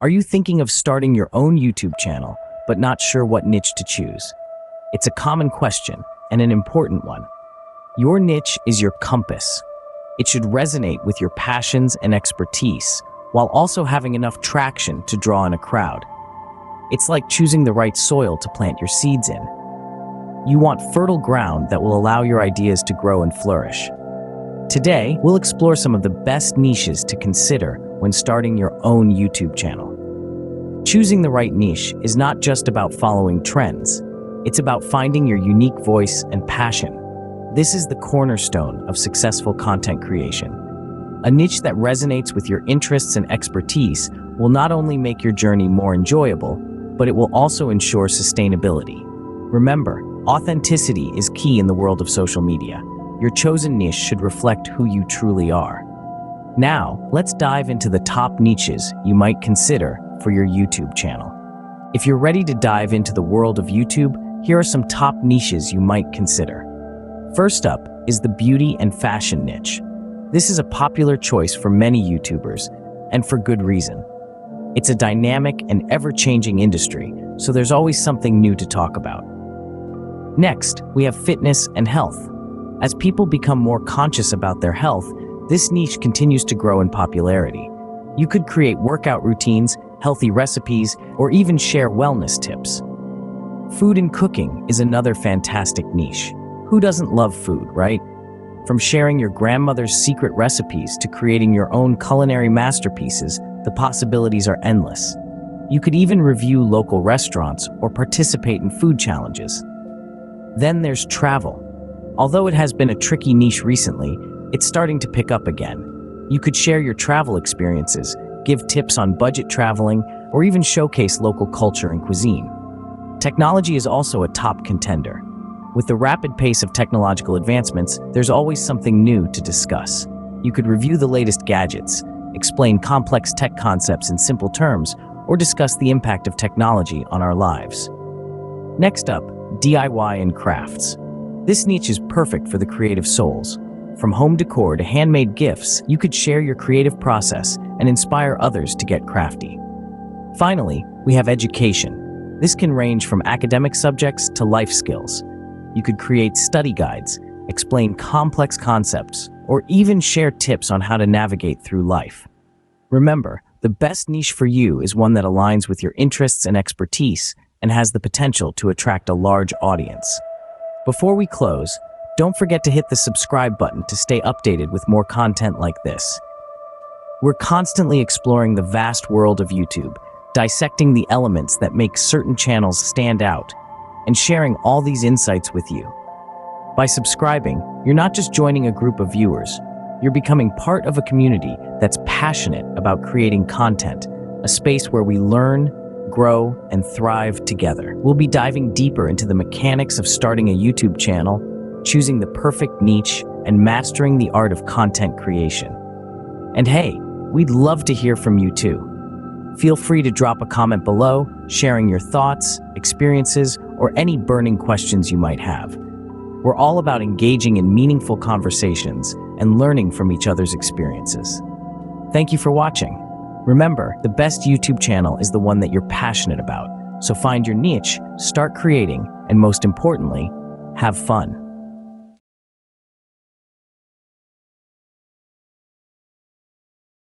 Are you thinking of starting your own YouTube channel, but not sure what niche to choose? It's a common question, and an important one. Your niche is your compass. It should resonate with your passions and expertise, while also having enough traction to draw in a crowd. It's like choosing the right soil to plant your seeds in. You want fertile ground that will allow your ideas to grow and flourish. Today, we'll explore some of the best niches to consider when starting your own YouTube channel. Choosing the right niche is not just about following trends. It's about finding your unique voice and passion. This is the cornerstone of successful content creation. A niche that resonates with your interests and expertise will not only make your journey more enjoyable, but it will also ensure sustainability. Remember, authenticity is key in the world of social media. Your chosen niche should reflect who you truly are. Now, let's dive into the top niches you might consider for your YouTube channel. If you're ready to dive into the world of YouTube, here are some top niches you might consider. First up is the beauty and fashion niche. This is a popular choice for many YouTubers, and for good reason. It's a dynamic and ever-changing industry, so there's always something new to talk about. Next, we have fitness and health. As people become more conscious about their health, this niche continues to grow in popularity. You could create workout routines, healthy recipes, or even share wellness tips. Food and cooking is another fantastic niche. Who doesn't love food, right? From sharing your grandmother's secret recipes to creating your own culinary masterpieces, the possibilities are endless. You could even review local restaurants or participate in food challenges. Then there's travel. Although it has been a tricky niche recently, it's starting to pick up again. You could share your travel experiences, give tips on budget traveling, or even showcase local culture and cuisine. Technology is also a top contender. With the rapid pace of technological advancements, there's always something new to discuss. You could review the latest gadgets, explain complex tech concepts in simple terms, or discuss the impact of technology on our lives. Next up, DIY and crafts. This niche is perfect for the creative souls. From home decor to handmade gifts, you could share your creative process and inspire others to get crafty. Finally, we have education. This can range from academic subjects to life skills. You could create study guides, explain complex concepts, or even share tips on how to navigate through life. Remember, the best niche for you is one that aligns with your interests and expertise and has the potential to attract a large audience. Before we close, don't forget to hit the subscribe button to stay updated with more content like this. We're constantly exploring the vast world of YouTube, dissecting the elements that make certain channels stand out, and sharing all these insights with you. By subscribing, you're not just joining a group of viewers, you're becoming part of a community that's passionate about creating content, a space where we learn, grow, and thrive together. We'll be diving deeper into the mechanics of starting a YouTube channel, choosing the perfect niche, and mastering the art of content creation. And hey, we'd love to hear from you too. Feel free to drop a comment below, sharing your thoughts, experiences, or any burning questions you might have. We're all about engaging in meaningful conversations and learning from each other's experiences. Thank you for watching. Remember, the best YouTube channel is the one that you're passionate about. So find your niche, start creating, and most importantly, have fun.